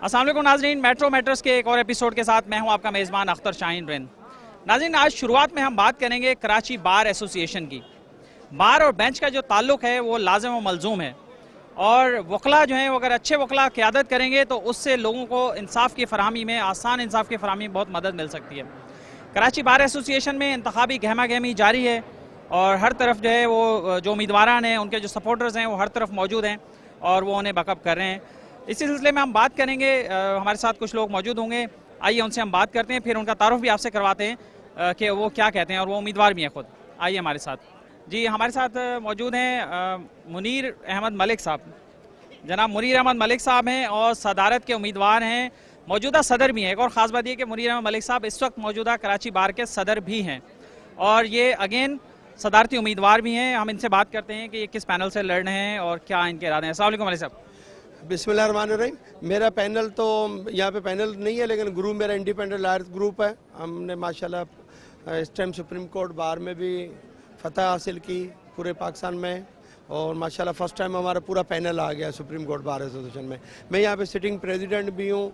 अस्सलाम वालेकुम नाज़रीन, मेट्रो मैटर्स के एक और एपिसोड के साथ मैं हूं आपका मेज़बान अख्तर शाहीन रिंद। नाज़रीन, आज शुरुआत में हम बात करेंगे कराची बार एसोसिएशन की। बार और बेंच का जो ताल्लुक़ है वो लाज़िम व मलज़ूम है और वकला जो हैं वो अगर अच्छे वकला क़यादत करेंगे तो उससे लोगों को इंसाफ की फ़राहमी में, आसान इंसाफ की फ़राहमी में बहुत मदद मिल सकती है। कराची बार एसोसिएशन में इंतखाबी गहमा गहमी जारी है और हर तरफ जो है वो जो उम्मीदवारान हैं, उनके जो सपोर्टर्स हैं वो हर तरफ मौजूद हैं और वो उन्हें बैकअप कर रहे हैं। इसी सिलसिले में हम बात करेंगे, हमारे साथ कुछ लोग मौजूद होंगे। आइए उनसे हम बात करते हैं, फिर उनका तारुफ भी आपसे करवाते हैं कि वो क्या कहते हैं और वो उम्मीदवार भी हैं खुद। आइए हमारे साथ। जी, हमारे साथ मौजूद हैं मुनीर अहमद मलिक साहब। जनाब मुनीर अहमद मलिक साहब हैं और सदारत के उम्मीदवार हैं, मौजूदा सदर भी हैं। एक और ख़ास बात यह कि मुनीर अहमद मलिक साहब इस वक्त मौजूदा कराची बार के सदर भी हैं और ये अगेन सदारती उम्मीदवार भी हैं। हम इनसे बात करते हैं कि ये किस पैनल से लड़ रहे हैं और क्या इनके इरादे हैं। अस्सलाम वालेकुम मलिक साहब। बिस्मिल्लाहिर्रहमानिर्रहीम। मेरा पैनल तो यहाँ पे पैनल नहीं है, लेकिन ग्रुप मेरा इंडिपेंडेंट लॉयर्स ग्रुप है। हमने माशाल्लाह इस टाइम सुप्रीम कोर्ट बार में भी फतह हासिल की पूरे पाकिस्तान में और माशाल्लाह फर्स्ट टाइम हमारा पूरा पैनल आ गया सुप्रीम कोर्ट बार एसोसिएशन में। मैं यहाँ पे सिटिंग प्रेसिडेंट भी हूँ।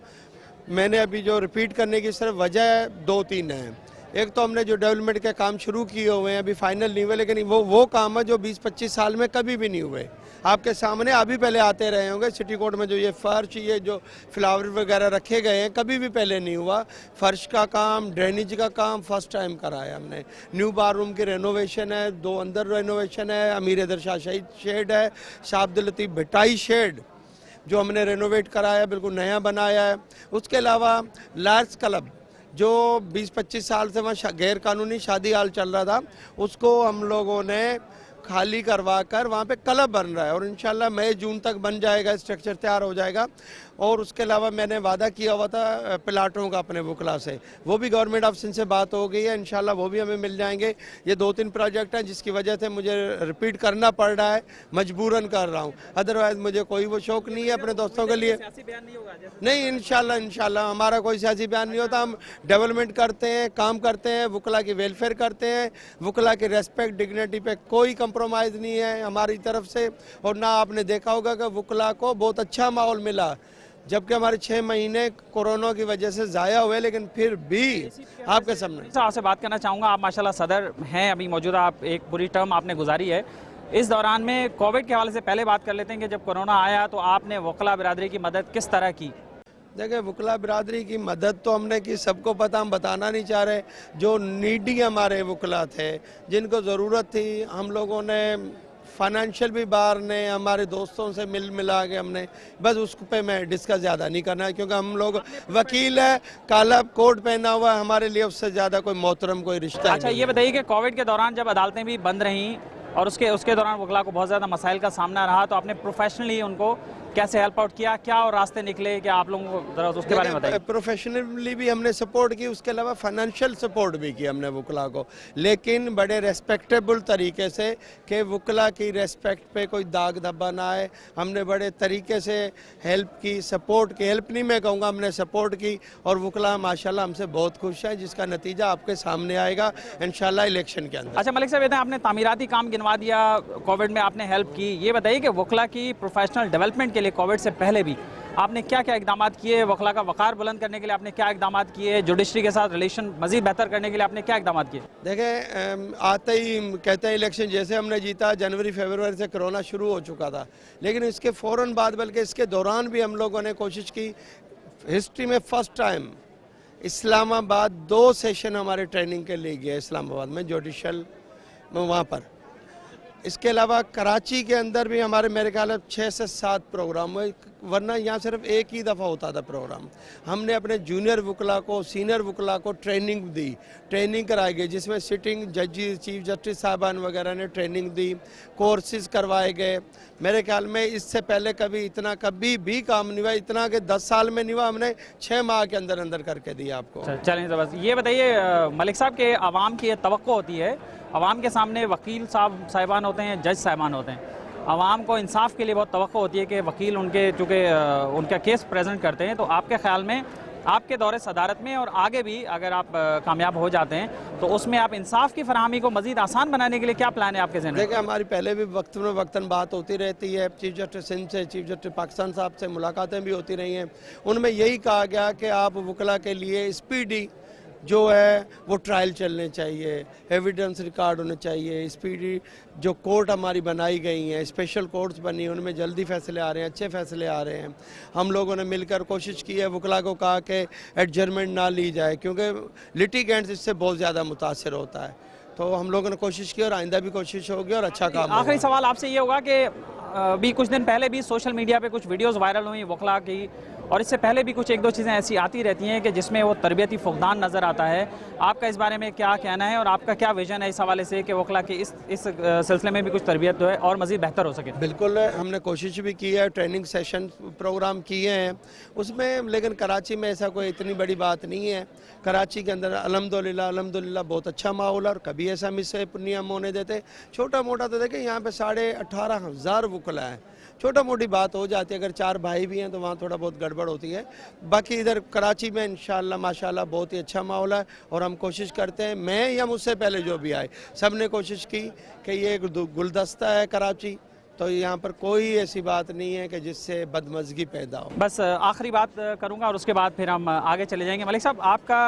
मैंने अभी जो रिपीट करने की सिर्फ वजह दो तीन है। एक तो हमने जो डेवलपमेंट के काम शुरू किए हुए हैं, अभी फाइनल नहीं हुए, लेकिन वो काम है जो 20-25 साल में कभी भी नहीं हुए। आपके सामने अभी पहले आते रहे होंगे। सिटी कोर्ट में जो ये फर्श, ये जो फ्लावर वगैरह रखे गए हैं, कभी भी पहले नहीं हुआ। फर्श का काम, ड्रेनेज का काम फर्स्ट टाइम कराया हमने। न्यू बार रूम की रेनोवेशन है, 2 अंदर रेनोवेशन है, अमीर हैदर शाह शहीद शेड है, शाह अब्दुल लतीफ़ भट्टाई शेड जो हमने रेनोवेट कराया, बिल्कुल नया बनाया है। उसके अलावा लायर्स क्लब जो 20-25 साल से वहाँ गैर कानूनी शादी हाल चल रहा था, उसको हम लोगों ने खाली करवा कर वहाँ पे क्लब बन रहा है और इंशाल्लाह मई जून तक बन जाएगा, स्ट्रक्चर तैयार हो जाएगा। और उसके अलावा मैंने वादा किया हुआ था प्लाटों का अपने वकला से, वो भी गवर्नमेंट ऑफ सिंध से बात हो गई है, इंशाल्लाह वो भी हमें मिल जाएंगे। ये 2-3 प्रोजेक्ट हैं जिसकी वजह से मुझे रिपीट करना पड़ रहा है, मजबूरन कर रहा हूँ। अदरवाइज़ मुझे कोई वो शौक़ नहीं है अपने दोस्तों के लिए। नहीं, इंशाल्लाह हमारा कोई सियासी बयान नहीं होता। हम डेवलपमेंट करते हैं, काम करते हैं, वकला की वेलफेयर करते हैं। वकला की रेस्पेक्ट, डिग्निटी पे कोई कंप्रोमाइज़ नहीं है हमारी तरफ से। और ना आपने देखा होगा कि वकला को बहुत अच्छा माहौल मिला, जबकि हमारे 6 महीने कोरोना की वजह से ज़ाया हुए, लेकिन फिर भी आपके सामने आपसे बात करना चाहूँगा। आप माशाल्लाह सदर हैं अभी मौजूदा, आप एक पूरी टर्म आपने गुजारी है। इस दौरान में कोविड के हवाले से पहले बात कर लेते हैं कि जब कोरोना आया तो आपने वकला बिरादरी की मदद किस तरह की? देखिए, वकला बिरादरी की मदद तो हमने की, सबको पता, हम बताना नहीं चाह रहे। जो नीडी हमारे वकला थे, जिनको ज़रूरत थी, हम लोगों ने फाइनेंशियल भी बार ने हमारे दोस्तों से मिला के हमने, बस उस पे मैं डिस्कस ज़्यादा नहीं करना है क्योंकि हम लोग वकील है, काला कोट पहना हुआ है, हमारे लिए उससे ज़्यादा कोई मोहतरम कोई रिश्ता। अच्छा, ये बताइए कि कोविड के दौरान जब अदालतें भी बंद रहीं और उसके दौरान वकला को बहुत ज़्यादा मसाइल का सामना रहा, तो आपने प्रोफेशनली उनको कैसे हेल्प आउट किया, क्या और रास्ते निकले, क्या आप लोगों को ज़रा उसके बारे में बताइए। प्रोफेशनली भी हमने सपोर्ट की, उसके अलावा फाइनेंशियल सपोर्ट भी की हमने वकला को, लेकिन बड़े रेस्पेक्टेबल तरीके से कि वकला की रेस्पेक्ट पे कोई दाग धब्बा ना आए। हमने बड़े तरीके से हेल्प की, सपोर्ट की। हेल्प नहीं मैं कहूँगा, हमने सपोर्ट की और वकला माशाल्लाह हमसे बहुत खुश है, जिसका नतीजा आपके सामने आएगा इंशाल्लाह इलेक्शन के अंदर। अच्छा मलिक साहब, आपने तामीराती काम गिनवा दिया, कोविड में आपने हेल्प की। ये बताइए कि वकला की प्रोफेशनल डेवलपमेंट के लिए कोविड से पहले भी आपने क्या क्या इकदाम किए? वकला का वक़ार बुलंद करने के लिए आपने क्या इकदाम किए? जुडिशरी के साथ रिलेशन मज़ीद बेहतर करने के लिए आपने क्या इकदाम किए? देखें, आते ही कहते हैं इलेक्शन जैसे हमने जीता, जनवरी-फरवरी से कोरोना शुरू हो चुका था, लेकिन इसके फ़ौरन बाद, बल्कि इसके दौरान भी हम लोगों ने कोशिश की। हिस्ट्री में फ़र्स्ट टाइम इस्लामाबाद 2 सेशन हमारे ट्रेनिंग के लिए गए इस्लामाबाद में, जुडिशल में वहाँ पर। इसके अलावा कराची के अंदर भी हमारे मेरे ख्याल 6 से 7 प्रोग्राम हुए, वरना यहाँ सिर्फ एक ही दफ़ा होता था प्रोग्राम। हमने अपने जूनियर वकला को, सीनियर वकला को ट्रेनिंग दी, ट्रेनिंग कराई गई, जिसमें सिटिंग जजेस, चीफ जस्टिस साहबान वगैरह ने ट्रेनिंग दी, कोर्सेज करवाए गए। मेरे ख्याल में इससे पहले कभी भी काम नहीं हुआ, इतना कि 10 साल में नहीं हुआ, हमने 6 माह के अंदर अंदर करके दिया आपको। चलें, बस ये बताइए मलिक साहब के आवाम की तवक्को होती है, आवाम के सामने वकील साहिबान होते हैं, जज साहिबान होते हैं, आवाम को इंसाफ के लिए बहुत तवक्को होती है कि वकील उनके चूँकि उनका केस प्रेजेंट करते हैं, तो आपके ख्याल में आपके दौरे सदारत में और आगे भी अगर आप कामयाब हो जाते हैं तो उसमें आप इंसाफ की फरहमी को मजीद आसान बनाने के लिए क्या प्लान है आपके ज़हन में? देखिए, हमारी पहले भी वक्तन बात होती रहती है, चीफ जस्टिस सिंध से, चीफ जस्टिस पाकिस्तान साहब से मुलाकातें भी होती रही हैं। उनमें यही कहा गया कि आप वकला के लिए स्पीडी जो है वो ट्रायल चलने चाहिए, एविडेंस रिकॉर्ड होने चाहिए, स्पीडी जो कोर्ट हमारी बनाई गई हैं, स्पेशल कोर्ट्स बनी हैं, उनमें जल्दी फैसले आ रहे हैं, अच्छे फैसले आ रहे हैं। हम लोगों ने मिलकर कोशिश की है, वकला को कहा कि एडजर्नमेंट ना ली जाए क्योंकि लिटिगेंट्स इससे बहुत ज़्यादा मुतासर होता है। तो हम लोगों ने कोशिश की और आइंदा भी कोशिश होगी और अच्छा काम होगा। आखिरी सवाल आपसे ये होगा कि अभी कुछ दिन पहले भी सोशल मीडिया पे कुछ वीडियोस वायरल हुई वकला की, और इससे पहले भी कुछ एक दो चीज़ें ऐसी आती रहती हैं कि जिसमें वो तरबियती फुकदान नज़र आता है। आपका इस बारे में क्या कहना है और आपका क्या विजन है इस हवाले से कि वकला की इस सिलसिले में भी कुछ तरबियत जो है और मज़ीद बेहतर हो सके? बिल्कुल, हमने कोशिश भी की है, ट्रेनिंग सेशन प्रोग्राम किए हैं उसमें, लेकिन कराची में ऐसा कोई इतनी बड़ी बात नहीं है। कराची के अंदर अल्हम्दुलिल्लाह बहुत अच्छा माहौल है और कभी ऐसा मिस नहीं हम होने देते। छोटा मोटा तो देखें, यहाँ पे 18,500 वकला है, छोटा मोटी बात हो जाती है। अगर 4 भाई भी हैं तो वहाँ थोड़ा बहुत गड़बड़ होती है। बाकी इधर कराची में इंशाल्लाह माशाल्लाह बहुत ही अच्छा माहौल है और हम कोशिश करते हैं, मैं या मुझसे पहले जो भी आए सब ने कोशिश की कि ये एक गुलदस्ता है कराची, तो यहाँ पर कोई ऐसी बात नहीं है कि जिससे बदमज़गी पैदा हो। बस आखिरी बात करूँगा और उसके बाद फिर हम आगे चले जाएंगे। मलिक साहब, आपका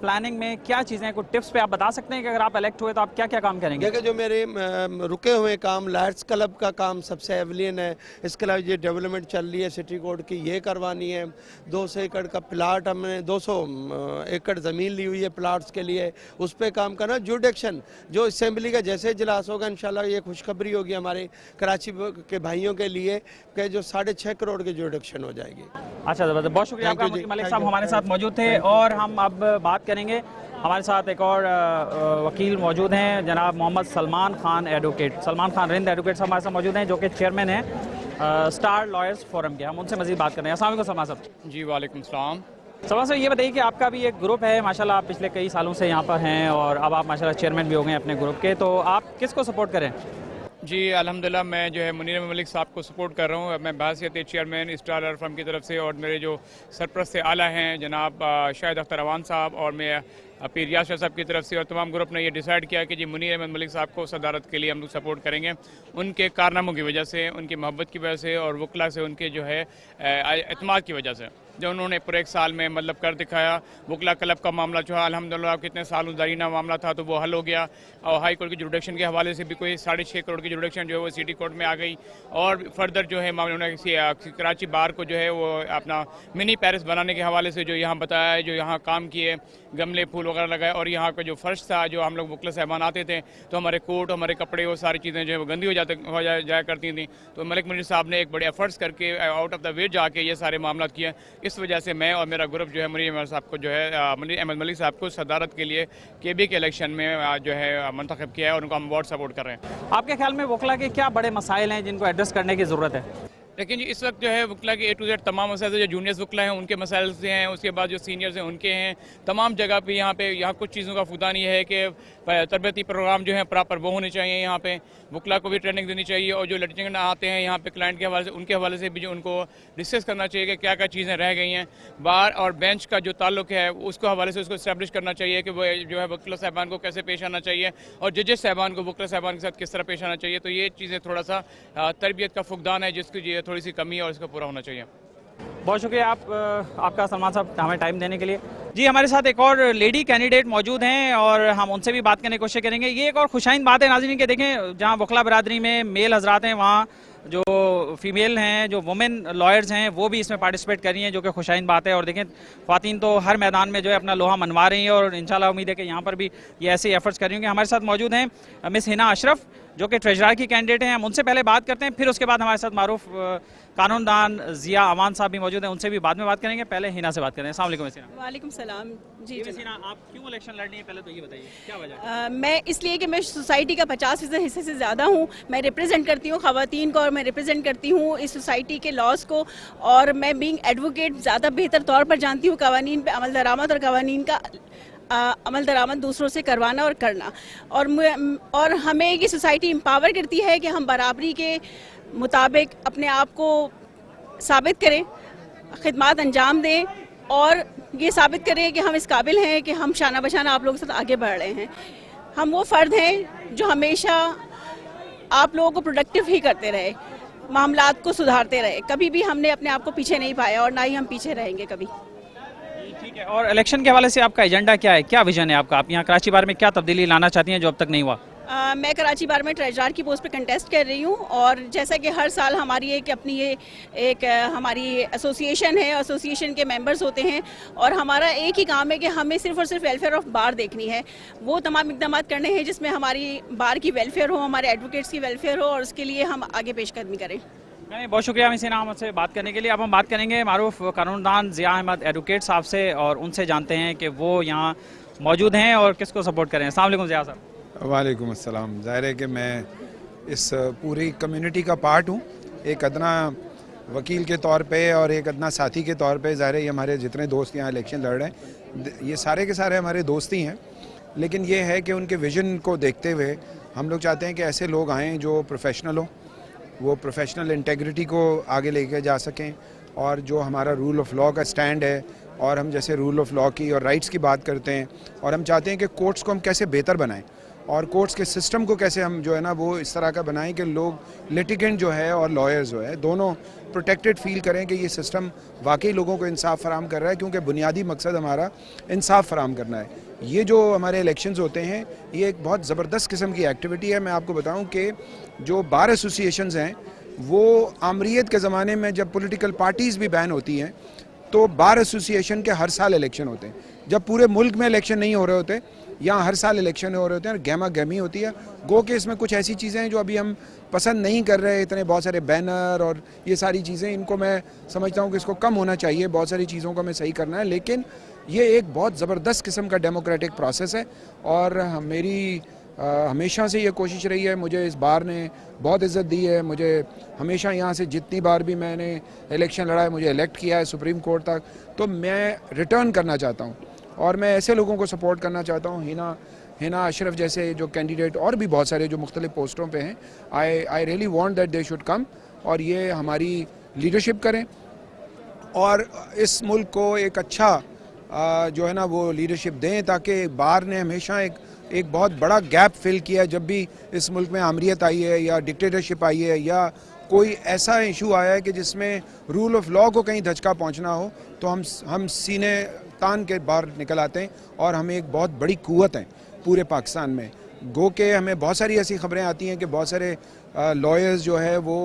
प्लानिंग में क्या चीज़ें, कुछ टिप्स पे आप बता सकते हैं कि अगर आप इलेक्ट हुए तो आप क्या क्या काम करेंगे? देखिए, जो मेरे रुके हुए काम, लायर्स क्लब का काम सबसे एवलियन है। इसके अलावा ये डेवलपमेंट चल रही है सिटी कोर्ट की, ये करवानी है। 200 एकड़ का प्लाट, हमने 200 एकड़ ज़मीन ली हुई है प्लाट्स के लिए, उस पर काम करना। जुडिक्शन जो असेंबली का जैसे इजलास होगा इंशाल्लाह ये खुशखबरी होगी हमारे कराची के भाइयों के लिए कि जो 6.5 करोड़ की जुडिक्शन हो जाएगी। अच्छा, बहुत शुक्रिया आपका। मलिक साहब हमारे साथ मौजूद थे और हम अब बात करेंगे, हमारे साथ एक और वकील मौजूद हैं, जनाब मोहम्मद सलमान खान एडवोकेट, सलमान खान रिंद एडवोकेट साहब हमारे साथ मौजूद हैं जो कि चेयरमैन हैं स्टार लॉयर्स फोरम के। हम उनसे मज़ीद बात कर रहे हैं। अस्सलाम वालेकुम सलमान साहब। जी वालेकुम सलाम। सलमान साहब, ये बताइए कि आपका भी एक ग्रुप है, माशाल्लाह आप पिछले कई सालों से यहाँ पर हैं और अब आप माशाल्लाह चेयरमैन भी हो गए अपने ग्रुप के, तो आप किसको सपोर्ट करें? जी अल्हम्दुलिल्लाह, मैं जो है मुनीर अहमद मलिक साहब को सपोर्ट कर रहा हूँ। मैं बहैसियत चेयरमैन स्टार लॉयर फर्म की तरफ से, और मेरे जो सरपरस्त आला हैं जनाब शाहिद अख्तर अवान साहब और मैं पीर रियाज शाह साहब की तरफ से, और तमाम ग्रुप ने ये डिसाइड किया कि जी मुनीर अहमद मलिक साहब को सदारत के लिए हम लोग सपोर्ट करेंगे। उनके कारनामों की वजह से, उनकी मोहब्बत की वजह से और वकला से उनके जो है एतमाद की वजह से, जो उन्होंने पूरे 1 साल में मतलब कर दिखाया। वकला क्लब का मामला जो है अल्हम्दुलिल्लाह कितने सालों दरीना मामला था तो वो हल हो गया, और हाई कोर्ट की जुडिक्शन के हवाले से भी कोई 6.5 करोड़ की जुडिक्शन जो है वो सिटी कोर्ट में आ गई। और फर्दर जो है मामले उन्होंने कराची बार को जो है वो अपना मिनी पेरिस बनाने के हवाले से जो यहाँ बताया है, जो यहाँ काम किए, गमले फूल वगैरह लगाए, और यहाँ का जो फर्श था, जो हम लोग वकला साहबान आते थे तो हमारे कोट, हमारे कपड़े, वो सारी चीज़ें जो है वो गंदी हो जाया करती थी। तो मलिक मुनीर साहब ने एक बड़े एफर्ट्स करके आउट ऑफ द वे जाके ये सारे मामला किए। इस वजह से मैं और मेरा ग्रुप जो है मुनीर अहमद साहब को जो है मुनीर अहमद मलिक साहब को सदारत के लिए KB के इलेक्शन में जो है मंतखब किया है और उनको हम वोट सपोर्ट कर रहे हैं। आपके ख्याल में वकला के क्या बड़े मसाइल हैं जिनको एड्रेस करने की ज़रूरत है? लेकिन जी इस वक्त जो है वकला के A to Z तमाम मसाइल, जो जूनियर्स वकला हैं उनके मसाइल से हैं, उसके बाद जो सीनियर्स हैं उनके हैं, तमाम जगह पे यहाँ कुछ चीज़ों का फुकदान ये है कि तरबियती प्रोग्राम जो है प्रॉपर वो होने चाहिए। यहाँ पे वकला को भी ट्रेनिंग देनी चाहिए, और जो लिटिगेंट आते हैं यहाँ पे क्लाइंट के हवाले से, उनके हवाले से भी जो उनको डिस्कस करना चाहिए कि क्या क्या चीज़ें रह गई हैं। बार और बेंच का जो ताल्लुक है उसको हवाले से उसको इस्टेब्लिश करना चाहिए कि वो जो है वकला साहबान को कैसे पेश आना चाहिए और जजेस साहबान को वकला साहबान के साथ किस तरह पेश आना चाहिए। तो ये चीज़ें थोड़ा सा तरबियत का फुकदान है जिसकी थोड़ी सी कमी है और इसको पूरा होना चाहिए। बहुत शुक्रिया आपका सलमान साहब हमें टाइम देने के लिए। जी हमारे साथ एक और लेडी कैंडिडेट मौजूद हैं और हम उनसे भी बात करने की कोशिश करेंगे। ये एक और खुशाइन बात है नाज़रीन के, देखें जहाँ वकला बरादरी में मेल हजरात हैं वहाँ जो फीमेल हैं, जो वुमेन लॉयर्स हैं वो भी इसमें पार्टिसिपेट कर रही हैं, जो कि खुशाइन बात है। और देखें ख्वातीन तो हर मैदान में जो है अपना लोहा मनवा रही हैं और इंशाल्लाह उम्मीद है कि यहाँ पर भी ये ऐसे एफर्ट्स कर रही होंगी। हमारे साथ मौजूद हैं मिस हिना अशरफ जो कि ट्रेजरर की कैंडिडेट हैं। हम उनसे पहले बात करते हैं, फिर उसके बाद हमारे साथ मारूफ कानूनदान जिया अमान साहब भी मौजूद हैं, उनसे भी बाद में बात करेंगे। पहले हिना से बात करें। अस्सलाम वालेकुम हिना। वालेकुम सलाम। जी हिना, आप क्यों इलेक्शन लड़ रही हैं, पहले तो ये बताइए क्या वजह? मैं इसलिए कि मैं सोसाइटी का 50% हिस्से से ज़्यादा हूँ। मैं रिप्रेजेंट करती हूँ ख़वातीन को और मैं रिप्रेजेंट करती हूँ इस सोसाइटी के लॉज को, और मैं बीइंग एडवोकेट ज़्यादा बेहतर तौर पर जानती हूँ कवानीन पे अमल दरामद और कवानीन का अमल दरामद दूसरों से करवाना और करना। और हमें ये सोसाइटी एम्पावर करती है कि हम बराबरी के मुताबिक अपने आप को साबित करें, खिदमात अंजाम दें और ये साबित करें कि हम इस काबिल हैं कि हम शाना बशाना आप लोगों के साथ आगे बढ़ रहे हैं। हम वो फ़र्द हैं जो हमेशा आप लोगों को प्रोडक्टिव ही करते रहे, मामलात को सुधारते रहे। कभी भी हमने अपने आप को पीछे नहीं पाया और ना ही हम पीछे रहेंगे कभी। ठीक है, और इलेक्शन के हवाले से आपका एजेंडा क्या है, क्या विजन है आपका? आप यहाँ कराची बार में क्या तब्दीली लाना चाहती हैं जो अब तक नहीं हुआ? मैं कराची बार में ट्रेजरार की पोस्ट पे कंटेस्ट कर रही हूँ और जैसा कि हर साल हमारी एक हमारी एसोसिएशन है, एसोसिएशन के मेंबर्स होते हैं और हमारा एक ही काम है कि हमें सिर्फ और सिर्फ वेलफेयर ऑफ बार देखनी है। वो तमाम इकदाम करने हैं जिसमें हमारी बार की वेलफेयर हो, हमारे एडवोकेट्स की वेलफेयर हो और उसके लिए हम आगे पेशकदमी करें। नहीं, बहुत शुक्रिया मिसिन अहमद से बात करने के लिए। अब हम बात करेंगे मारूफ कानूनदान ज़िया अहमद एडवोकेट साहब से और उनसे जानते हैं कि वो यहाँ मौजूद हैं और किसको सपोर्ट करें। अस्सलाम वालेकुम ज़िया साहब। वालेकुम अस्सलाम। ज़ाहिर है कि मैं इस पूरी कम्युनिटी का पार्ट हूँ, एक अदना वकील के तौर पे और एक अदना साथी के तौर पे। ज़ाहिर है ये हमारे जितने दोस्त यहाँ इलेक्शन लड़ रहे हैं ये सारे के सारे हमारे दोस्त ही हैं, लेकिन ये है कि उनके विजन को देखते हुए हम लोग चाहते हैं कि ऐसे लोग आएँ जो प्रोफेशनल हों, वो प्रोफेशनल इंटेग्रिटी को आगे लेके जा सकें और जो हमारा रूल ऑफ लॉ का स्टैंड है और हम जैसे रूल ऑफ लॉ की और राइट्स की बात करते हैं और हम चाहते हैं कि कोर्ट्स को हम कैसे बेहतर बनाएं और कोर्ट्स के सिस्टम को कैसे हम जो है ना वो इस तरह का बनाएं कि लोग लिटिगेंट जो है और लॉयर्स जो है दोनों प्रोटेक्टेड फील करें कि ये सिस्टम वाकई लोगों को इंसाफ फराहम कर रहा है, क्योंकि बुनियादी मकसद हमारा इंसाफ फराहम करना है। ये जो हमारे इलेक्शंस होते हैं ये एक बहुत ज़बरदस्त किस्म की एक्टिविटी है। मैं आपको बताऊं कि जो बार एसोसिएशंस हैं वो आमरीत के ज़माने में जब पॉलिटिकल पार्टीज़ भी बैन होती हैं तो बार एसोसिएशन के हर साल इलेक्शन होते हैं। जब पूरे मुल्क में इलेक्शन नहीं हो रहे होते, यहाँ हर साल इलेक्शन हो रहे होते हैं और गहमा गहमी होती है। गो के इसमें कुछ ऐसी चीज़ें हैं जो अभी हम पसंद नहीं कर रहे, इतने बहुत सारे बैनर और ये सारी चीज़ें, इनको मैं समझता हूँ कि इसको कम होना चाहिए, बहुत सारी चीज़ों को हमें सही करना है। लेकिन ये एक बहुत ज़बरदस्त किस्म का डेमोक्रेटिक प्रोसेस है और मेरी हमेशा से ये कोशिश रही है। मुझे इस बार ने बहुत इज़्ज़त दी है, मुझे हमेशा यहाँ से जितनी बार भी मैंने इलेक्शन लड़ा है मुझे इलेक्ट किया है सुप्रीम कोर्ट तक, तो मैं रिटर्न करना चाहता हूँ और मैं ऐसे लोगों को सपोर्ट करना चाहता हूँ। हिना अशरफ जैसे जो कैंडिडेट और भी बहुत सारे जो मुख्तलिफ पोस्टों पे हैं, I really want that they should come और ये हमारी लीडरशिप करें और इस मुल्क को एक अच्छा जो है ना वो लीडरशिप दें, ताकि बार ने हमेशा एक बहुत बड़ा गैप फिल किया। जब भी इस मुल्क में आमरीत आई है या डिक्टेटरशिप आई है या कोई ऐसा इशू आया है कि जिसमें रूल ऑफ लॉ को कहीं धचका पहुंचना हो, तो हम सीने तान के बाहर निकल आते हैं और हमें एक बहुत बड़ी कुव्वत है पूरे पाकिस्तान में। गो के हमें बहुत सारी ऐसी खबरें आती हैं कि बहुत सारे लॉयर्स जो है वो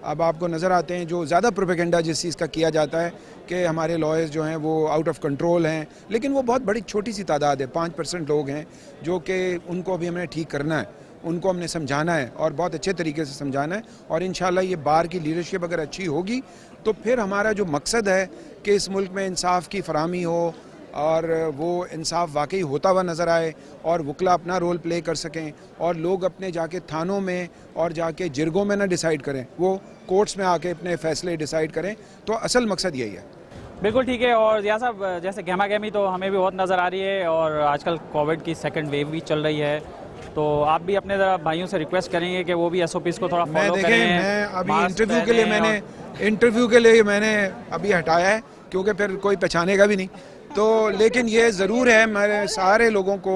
अब आपको नज़र आते हैं, जो ज़्यादा प्रोपेगेंडा जिस चीज़ का किया जाता है कि हमारे लॉयर्स जो हैं वो आउट ऑफ कंट्रोल हैं, लेकिन वो बहुत बड़ी छोटी सी तादाद है, 5% लोग हैं जो कि उनको अभी हमने ठीक करना है, उनको हमने समझाना है और बहुत अच्छे तरीके से समझाना है। और इंशाल्लाह ये बार की लीडरशिप अगर अच्छी होगी तो फिर हमारा जो मकसद है कि इस मुल्क में इंसाफ की फराहमी हो और वो इंसाफ वाकई होता हुआ नज़र आए और वकला अपना रोल प्ले कर सकें और लोग अपने जाके थानों में और जाके जिरगों में ना डिसाइड करें, वो कोर्ट्स में आके अपने फैसले डिसाइड करें, तो असल मकसद यही है। बिल्कुल ठीक है। और ज़िया साहब, जैसे गहमा गहमी तो हमें भी बहुत नज़र आ रही है और आजकल कोविड की सेकंड वेव भी चल रही है, तो आप भी अपने भाइयों से रिक्वेस्ट करेंगे कि वो भी SOPs को थोड़ा फॉलो करें। मैं अभी इंटरव्यू के लिए मैंने अभी हटाया है क्योंकि फिर कोई पहचानेगा भी नहीं, तो लेकिन ये ज़रूर है मेरे सारे लोगों को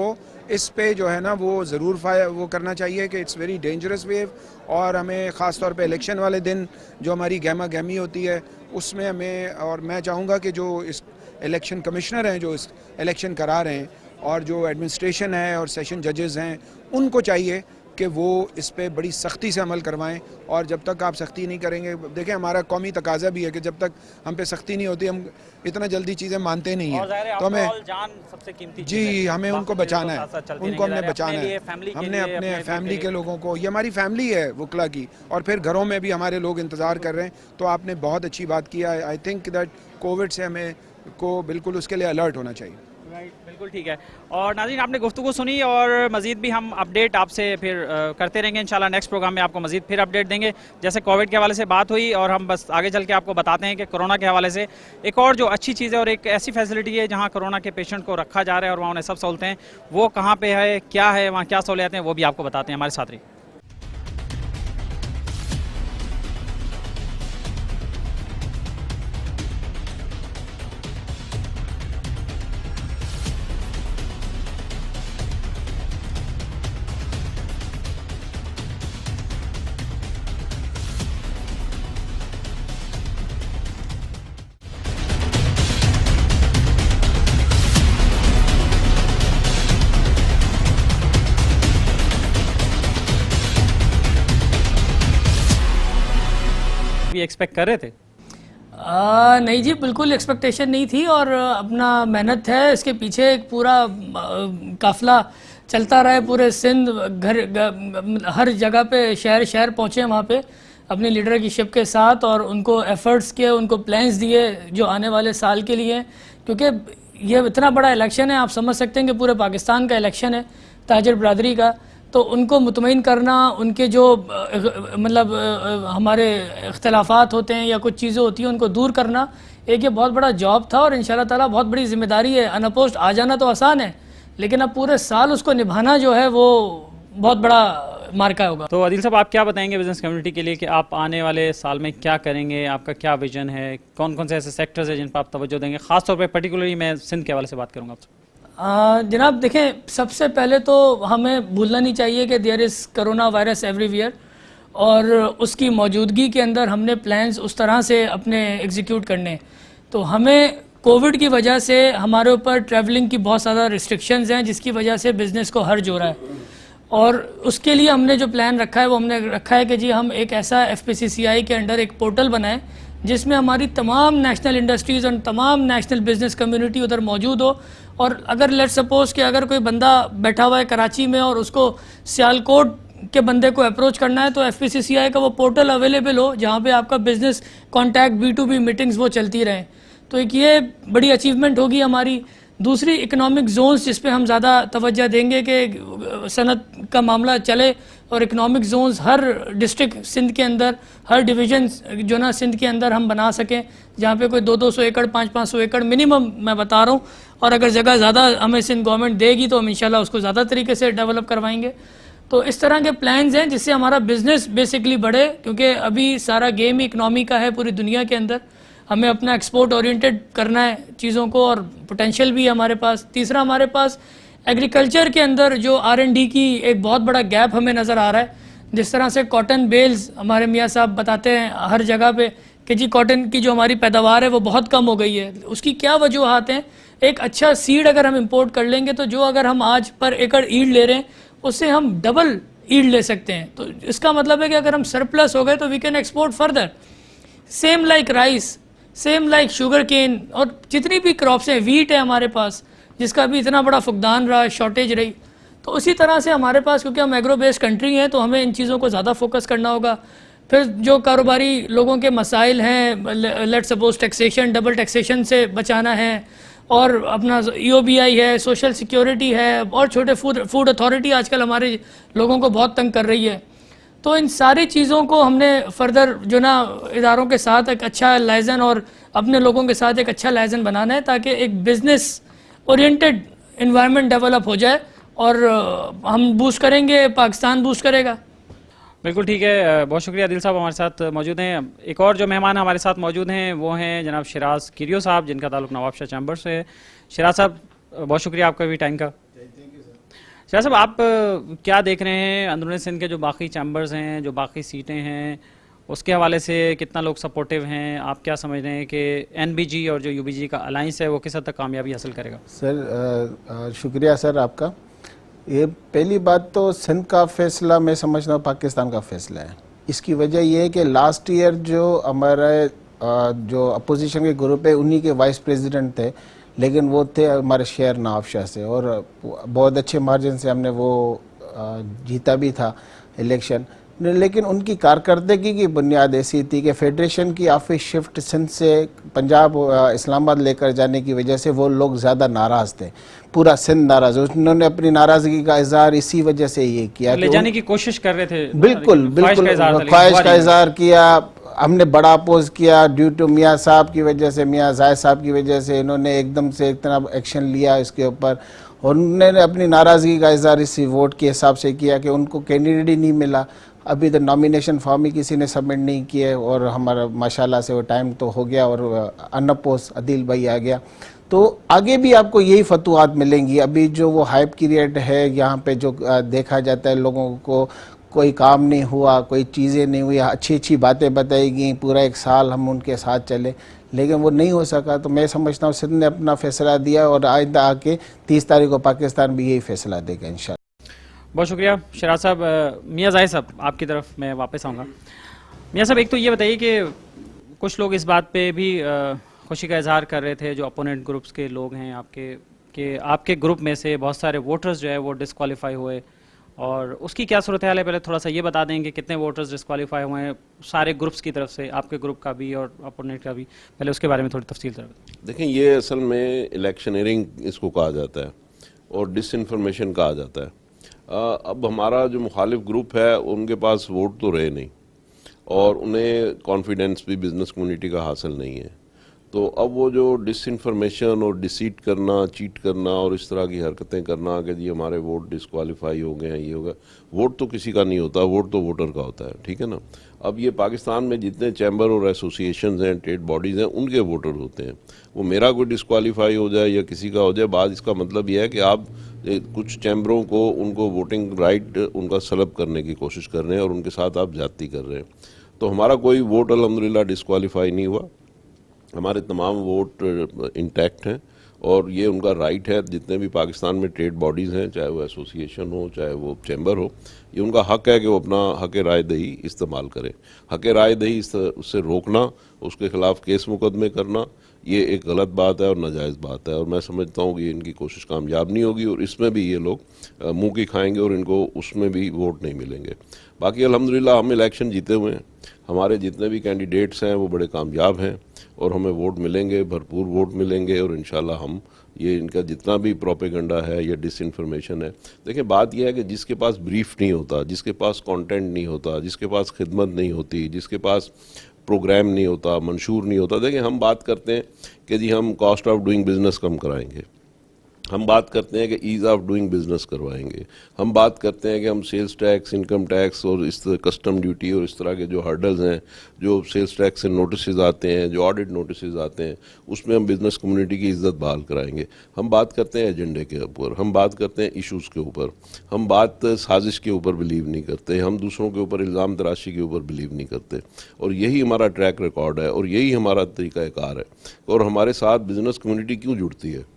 इस पे जो है ना वो ज़रूर वो करना चाहिए कि इट्स वेरी डेंजरस वेव और हमें ख़ास तौर पे इलेक्शन वाले दिन जो हमारी गहमा गहमी होती है उसमें हमें, और मैं चाहूँगा कि जो इस इलेक्शन कमिश्नर हैं जो इस इलेक्शन करा रहे हैं और जो एडमिनिस्ट्रेशन है और सेशन जजेस हैं उनको चाहिए कि वो इस पे बड़ी सख्ती से अमल करवाएं। और जब तक आप सख्ती नहीं करेंगे, देखें हमारा कौमी तकाजा भी है कि जब तक हम पे सख्ती नहीं होती हम इतना जल्दी चीज़ें मानते नहीं हैं, तो हमें जान सबसे कीमती जी हमें उनको बचाना है, उनको हमने बचाना है। हमने अपने फैमिली के लोगों को, ये हमारी फैमिली है वकला की, और फिर घरों में भी हमारे लोग इंतज़ार कर रहे हैं। तो आपने बहुत अच्छी बात किया है। आई थिंक दैट कोविड से हमें को बिल्कुल उसके लिए अलर्ट होना चाहिए। बिल्कुल ठीक है। और नाज़रीन, आपने गुफ्तगू सुनी और मज़ीद भी हम अपडेट आपसे फिर करते रहेंगे। इंशाल्लाह नेक्स्ट प्रोग्राम में आपको मज़ीद फिर अपडेट देंगे। जैसे कोविड के हवाले से बात हुई और हम बस आगे चल के आपको बताते हैं कि कोरोना के हवाले से एक और जो अच्छी चीज़ है और एक ऐसी फैसिलिटी है जहां कोरोना के पेशेंट को रखा जा रहा है और वहाँ उन्हें सब सहूलतें हैं, वो कहाँ पर है, क्या है, वहाँ क्या सहूलियतें हैं, वो भी आपको बताते हैं। हमारे साथ रहिए। ये एक्सपेक्ट कर रहे थे? नहीं जी, बिल्कुल एक्सपेक्टेशन नहीं थी और अपना मेहनत है इसके पीछे। एक पूरा काफिला चलता रहा है पूरे सिंध, हर जगह पे शहर शहर पहुँचे वहाँ पे अपने लीडर की शिप के साथ और उनको एफर्ट्स किए, उनको प्लान्स दिए जो आने वाले साल के लिए। क्योंकि ये इतना बड़ा इलेक्शन है, आप समझ सकते हैं कि पूरे पाकिस्तान का इलेक्शन है ताजर बरदरी का, तो उनको मुतमईन करना, उनके जो मतलब हमारे इख्तलाफात होते हैं या कुछ चीज़ें होती हैं उनको दूर करना, एक ये बहुत बड़ा जॉब था और इंशाल्लाह ताला बहुत बड़ी जिम्मेदारी है। अनअपोज्ड आ जाना तो आसान है, लेकिन अब पूरे साल उसको निभाना जो है वो बहुत बड़ा मार्का होगा। तो आदिल साहब, आप क्या बताएंगे बिजनेस कम्युनिटी के लिए कि आप आने वाले साल में क्या करेंगे, आपका क्या विजन है, कौन कौन से ऐसे सेक्टर्स हैं जिन पर आप तवज्जो देंगे? खास तौर पे पर्टिकुलरली मैं सिंध के हवाले से बात करूँगा आपसे। जनाब देखें, सबसे पहले तो हमें भूलना नहीं चाहिए कि there is corona virus everywhere और उसकी मौजूदगी के अंदर हमने प्लान्स उस तरह से अपने एग्जीक्यूट करने। तो हमें कोविड की वजह से हमारे ऊपर ट्रैवलिंग की बहुत ज़्यादा रिस्ट्रिक्शंस हैं जिसकी वजह से बिज़नेस को हर्ज हो रहा है और उसके लिए हमने जो प्लान रखा है वो हमने रखा है कि जी हम एक ऐसा FPCCI के अंडर एक पोर्टल बनाएं जिसमें हमारी तमाम नेशनल इंडस्ट्रीज़ और तमाम नेशनल बिजनेस कम्युनिटी उधर मौजूद हो। और अगर लेट सपोज़ कि अगर कोई बंदा बैठा हुआ है कराची में और उसको सियालकोट के बंदे को अप्रोच करना है तो FPCCI का वो पोर्टल अवेलेबल हो जहाँ पे आपका बिज़नेस कॉन्टैक्ट B2B मीटिंग्स वो चलती रहें। तो एक ये बड़ी अचीवमेंट होगी हमारी। दूसरी, इकोनॉमिक जोन्स जिस पे हम ज़्यादा तवज्जो देंगे कि सनत का मामला चले और इकोनॉमिक जोन्स हर डिस्ट्रिक्ट सिंध के अंदर, हर डिवीज़न जो ना सिंध के अंदर हम बना सकें जहाँ पे कोई 200-200 एकड़ 500-500 एकड़ मिनिमम मैं बता रहा हूँ। और अगर जगह ज़्यादा हमें सिंध गवर्नमेंट देगी तो हम इंशाल्लाह उसको ज़्यादा तरीके से डेवलप करवाएंगे। तो इस तरह के प्लान्स हैं जिससे हमारा बिज़नेस बेसिकली बढ़े, क्योंकि अभी सारा गेम ही इकनॉमी का है पूरी दुनिया के अंदर। हमें अपना एक्सपोर्ट ओरिएंटेड करना है चीज़ों को और पोटेंशियल भी है हमारे पास। तीसरा, हमारे पास एग्रीकल्चर के अंदर जो R&D की एक बहुत बड़ा गैप हमें नज़र आ रहा है। जिस तरह से कॉटन बेल्स हमारे मियाँ साहब बताते हैं हर जगह पे कि जी कॉटन की जो हमारी पैदावार है वो बहुत कम हो गई है। उसकी क्या वजूहत हैं? एक अच्छा सीड अगर हम इंपोर्ट कर लेंगे तो जो अगर हम आज पर एकड़ ईल्ड ले रहे हैं उससे हम डबल ईल्ड ले सकते हैं। तो इसका मतलब है कि अगर हम सरप्लस हो गए तो we can export further. Same like rice, same like sugar cane और जितनी भी क्रॉप्स हैं, वीट है हमारे पास जिसका भी इतना बड़ा फुकदान रहा, शॉर्टेज रही। तो उसी तरह से हमारे पास, क्योंकि हम एग्रो बेस्ड कंट्री हैं, तो हमें इन चीज़ों को ज़्यादा फोकस करना होगा। फिर जो कारोबारी लोगों के मसाइल हैं, let suppose taxation, double taxation से बचाना है और अपना EOBI है, सोशल सिक्योरिटी है और छोटे फूड अथॉरिटी आजकल हमारे लोगों को बहुत तंग कर रही है। तो इन सारी चीज़ों को हमने फर्दर जो ना इदारों के साथ एक अच्छा लाइजन और अपने लोगों के साथ एक अच्छा लाइजन बनाना है ताकि एक बिज़नेस ओरिएंटेड इन्वायरमेंट डेवलप हो जाए और हम बूस्ट करेंगे, पाकिस्तान बूस्ट करेगा। बिल्कुल ठीक है, बहुत शुक्रिया आदिल साहब हमारे साथ मौजूद हैं। एक और जो मेहमान हमारे साथ मौजूद हैं वो हैं जनाब शिराज किरियो साहब, जिनका ताल्लुक नवाबशाह चैम्बर से है। शिराज साहब, बहुत शुक्रिया आपका भी टाइम का। शिराज साहब, आप क्या देख रहे हैं अंदरूनी सिंध के जो बाकी चैम्बर्स हैं, जो बाकी सीटें हैं, उसके हवाले से कितना लोग सपोर्टिव हैं? आप क्या समझ रहे हैं कि NBG और जो UBG का अलाइंस है वो किस हद तक कामयाबी हासिल करेगा? सर शुक्रिया सर आपका। ये पहली बात तो सिंध का फैसला मैं समझता हूँ पाकिस्तान का फैसला है। इसकी वजह यह है कि लास्ट ईयर जो हमारे जो अपोजिशन के ग्रुप है उन्हीं के वाइस प्रेसिडेंट थे, लेकिन वो थे हमारे शहर नवाबशाह से और बहुत अच्छे मार्जिन से हमने वो जीता भी था इलेक्शन। लेकिन उनकी कारकर्दगी की बुनियाद ऐसी थी कि फेडरेशन की ऑफिस शिफ्ट सिंध से पंजाब इस्लामाबाद लेकर जाने की वजह से वो लोग ज़्यादा नाराज़ थे, पूरा सिंध नाराज़। उन्होंने अपनी नाराज़गी का इजहार इसी वजह से ये किया, ले जाने की कोशिश कर रहे थे। बिल्कुल बिल्कुल ख्वाहिश का इजहार किया। हमने बड़ा अपोज किया ड्यू टू मियाँ साहब की वजह से, मियाँ जायद साहब की वजह से इन्होंने एकदम से इतना एक्शन लिया इसके ऊपर और उन्होंने अपनी नाराज़गी का इजहार इसी वोट के हिसाब से किया कि उनको कैंडिडेट ही नहीं मिला। अभी तो नॉमिनेशन फॉर्म ही किसी ने सबमिट नहीं किए और हमारा माशाल्लाह से वो टाइम तो हो गया और अनअपोज अदील भाई आ गया। तो आगे भी आपको यही फतवात मिलेंगी। अभी जो वो हाइप की रेट है यहाँ पे जो देखा जाता है, लोगों को कोई काम नहीं हुआ, कोई चीज़ें नहीं हुई, अच्छी अच्छी बातें बताई गई, पूरा एक साल हम उनके साथ चले, लेकिन वो नहीं हो सका। तो मैं समझता हूँ सिंध ने अपना फैसला दिया और आइंदा आके 30 तारीख को पाकिस्तान भी यही फैसला देगा इंशाल्लाह। बहुत शुक्रिया शिराज साहब। मियाँ जाहिद साहब, आपकी तरफ मैं वापस आऊँगा। मियां साहब, एक तो ये बताइए कि कुछ लोग इस बात पे भी खुशी का इजहार कर रहे थे, जो अपोनेंट ग्रुप्स के लोग हैं आपके, कि आपके ग्रुप में से बहुत सारे वोटर्स जो है वो डिस्क्वालीफाई हुए, और उसकी क्या सूरत हाल है? पहले थोड़ा सा ये बता देंगे कितने वोटर्स डिस्क्वालीफाई हुए हैं सारे ग्रुप्स की तरफ से, आपके ग्रुप का भी और अपोनेंट का भी, पहले उसके बारे में थोड़ी तफसील से बताएं। देखें, ये असल में इलेक्शनरिंग इसको कहा जाता है और डिसइंफॉर्मेशन कहा जाता है। अब हमारा जो मुखालिफ ग्रुप है उनके पास वोट तो रहे नहीं और उन्हें कॉन्फिडेंस भी बिज़नेस कम्युनिटी का हासिल नहीं है, तो अब वो जो डिसइंफॉर्मेशन और डिसीट करना, चीट करना और इस तरह की हरकतें करना कि जी हमारे वोट डिस्क्वालीफाई हो गए हैं, ये हो गया, वोट तो किसी का नहीं होता, वोट तो वोटर का होता है, ठीक है ना। अब ये पाकिस्तान में जितने चैम्बर और एसोसिएशंस हैं, ट्रेड बॉडीज़ हैं, उनके वोटर होते हैं। वो मेरा कोई डिस्क्वालीफाई हो जाए या किसी का हो जाए, बाद इसका मतलब ये है कि आप कुछ चैम्बरों को, उनको वोटिंग राइट उनका सलब करने की कोशिश कर रहे हैं और उनके साथ आप ज्यादती कर रहे हैं। तो हमारा कोई वोट अल्हम्दुलिल्लाह डिस्क्वालीफाई नहीं हुआ, हमारे तमाम वोट इंटैक्ट हैं और ये उनका राइट है। जितने भी पाकिस्तान में ट्रेड बॉडीज़ हैं, चाहे वो एसोसिएशन हो चाहे वो चैम्बर हो, ये उनका हक है कि वो अपना हक राय दही इस्तेमाल करें। हक राय दही उससे रोकना, उसके ख़िलाफ़ केस मुकदमे करना, ये एक गलत बात है और नाजायज़ बात है, और मैं समझता हूँ कि इनकी कोशिश कामयाब नहीं होगी और इसमें भी ये लोग मुँह की खाएंगे और इनको उसमें भी वोट नहीं मिलेंगे। बाकी अल्हम्दुलिल्लाह हम इलेक्शन जीते हुए हैं, हमारे जितने भी कैंडिडेट्स हैं वो बड़े कामयाब हैं और हमें वोट मिलेंगे, भरपूर वोट मिलेंगे और इंशाल्लाह हम ये इनका जितना भी प्रोपेगेंडा है या डिसइंफॉर्मेशन है। देखिए, बात यह है कि जिसके पास ब्रीफ नहीं होता, जिसके पास कंटेंट नहीं होता, जिसके पास खिदमत नहीं होती, जिसके पास प्रोग्राम नहीं होता, मंशूर नहीं होता। देखिए, हम बात करते हैं कि जी हम कॉस्ट ऑफ डूइंग बिज़नेस कम कराएंगे, हम बात करते हैं कि ईज़ ऑफ डूइंग बिज़नेस करवाएंगे, हम बात करते हैं कि हम सेल्स टैक्स, इनकम टैक्स और इस कस्टम ड्यूटी और इस तरह के जो हर्डल्स हैं, जो सेल्स टैक्स से नोटिस आते हैं, जो ऑडिट नोटिस आते हैं, उसमें हम बिज़नेस कम्युनिटी की इज़्ज़त बहाल कराएंगे। हम बात करते हैं एजेंडे के ऊपर, हम बात करते हैं इशूज़ के ऊपर, हम बात साजिश के ऊपर बिलीव नहीं करते, हम दूसरों के ऊपर इल्ज़ाम तराशी के ऊपर बिलीव नहीं करते, और यही हमारा ट्रैक रिकॉर्ड है और यही हमारा तरीक़ाकार है। और हमारे साथ बिज़नेस कम्युनिटी क्यों जुड़ती है,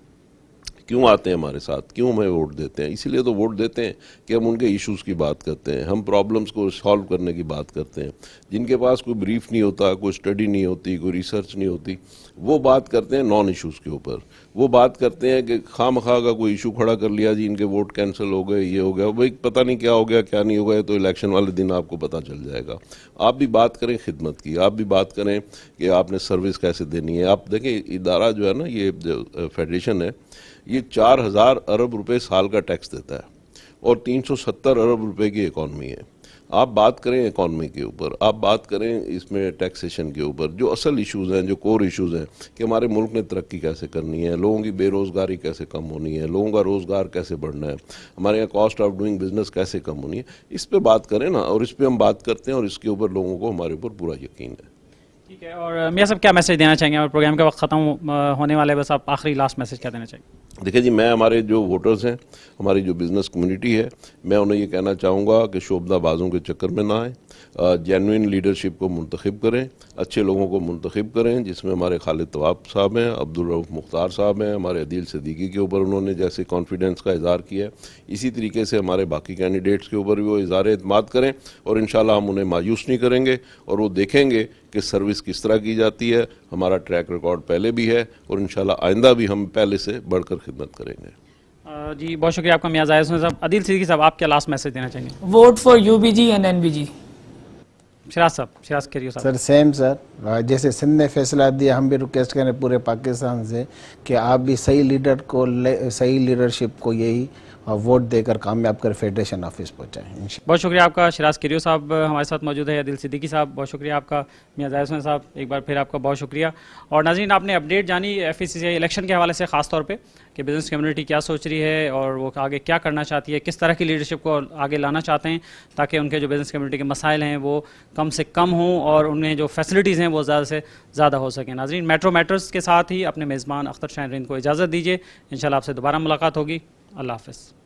क्यों आते हैं हमारे साथ, क्यों हमें वोट देते हैं? इसीलिए तो वोट देते हैं कि हम उनके इश्यूज़ की बात करते हैं, हम प्रॉब्लम्स को सॉल्व करने की बात करते हैं। जिनके पास कोई ब्रीफ नहीं होता, कोई स्टडी नहीं होती, कोई रिसर्च नहीं होती, वो बात करते हैं नॉन इश्यूज़ के ऊपर। वो बात करते हैं कि खामखा का कोई इशू खड़ा कर लिया, जी इनके वोट कैंसिल हो गए, ये हो गया, भाई पता नहीं क्या हो गया क्या नहीं हो गया, तो इलेक्शन वाले दिन आपको पता चल जाएगा। आप भी बात करें खिदमत की, आप भी बात करें कि आपने सर्विस कैसे देनी है। आप देखें, इदारा जो है ना, ये जो फेडरेशन है, ये 4000 अरब रुपए साल का टैक्स देता है और 370 अरब रुपए की इकॉनमी है। आप बात करें इकॉनमी के ऊपर, आप बात करें इसमें टैक्सेशन के ऊपर, जो असल इश्यूज़ हैं, जो कोर इश्यूज़ हैं कि हमारे मुल्क ने तरक्की कैसे करनी है, लोगों की बेरोज़गारी कैसे कम होनी है, लोगों का रोज़गार कैसे बढ़ना है, हमारे यहाँ कॉस्ट ऑफ डूइंग बिज़नेस कैसे कम होनी है, इस पर बात करें ना, और इस पर हम बात करते हैं और इसके ऊपर लोगों को हमारे ऊपर पूरा यकीन है। ठीक है, और मियां साहब क्या मैसेज देना चाहेंगे? और प्रोग्राम का वक्त ख़त्म होने वाला है, बस आप आखिरी लास्ट मैसेज क्या देना चाहेंगे? देखिए जी, मैं हमारे जो वोटर्स हैं, हमारी जो बिज़नेस कम्युनिटी है, मैं उन्हें ये कहना चाहूँगा कि शोबदाबाजों के चक्कर में ना आए, जेन्युइन लीडरशिप को मुंतखब करें, अच्छे लोगों को मुंतखब करें, जिसमें हमारे खालिद तवाब साहब हैं, अब्दुल रऊफ मुख्तार साहब हैं, हमारे अदील सिद्दीकी के ऊपर उन्होंने जैसे कॉन्फिडेंस का इज़हार किया है, इसी तरीके से हमारे बाकी कैंडिडेट्स के ऊपर भी वो इज़हार एतमाद करें और इंशाल्लाह हम उन्हें मायूस नहीं करेंगे और वो देखेंगे कि सर्विस किस तरह की जाती है। हमारा ट्रैक रिकॉर्ड पहले भी है और इंशाल्लाह आइंदा भी हम पहले से बढ़कर खिदमत करेंगे। जी, बहुत शुक्रिया आपका मियां जाहिद हुसैन साहब। अदील सिद्दीकी साहब, आप क्या लास्ट मैसेज देना चाहेंगे? Vote for UBG and NBG. Shiraz साहब, शिराज करियो साहब। सर सेम सर, जैसे सिंध ने फैसला दिया, हम भी रिक्वेस्ट करें पूरे पाकिस्तान से कि आप भी सही लीडर को, सही लीडरशिप को यही वोट देकर कामयाब कर फेडरेशन ऑफिस पहुँचाएँ। बहुत शुक्रिया आपका। शिराज करियो साहब हमारे साथ मौजूद है, अदील सिद्दीकी साहब बहुत शुक्रिया आपका, मियां जाहिद हुसैन साहब एक बार फिर आपका बहुत शुक्रिया। और नाज़रीन, आपने अपडेट जानी FECCI इलेक्शन के हवाले से, ख़ास तौर पे कि बिज़नेस कम्युनिटी क्या सोच रही है और वो आगे क्या करना चाहती है, किस तरह की लीडरशिप को आगे लाना चाहते हैं ताकि उनके जो बिज़नेस कम्युनिटी के मसाइल हैं वो कम से कम हों और उनमें जो फैसिलिटीज़ हैं वो ज़्यादा से ज़्यादा हो सकें। नाज़रीन, मेट्रो मैटर्स के साथ ही अपने मेज़बान अख्तर शाहीन रिंद को इजाज़त दीजिए। इंशाल्लाह आपसे दोबारा मुलाकात होगी। अल्लाह हाफ़िज़।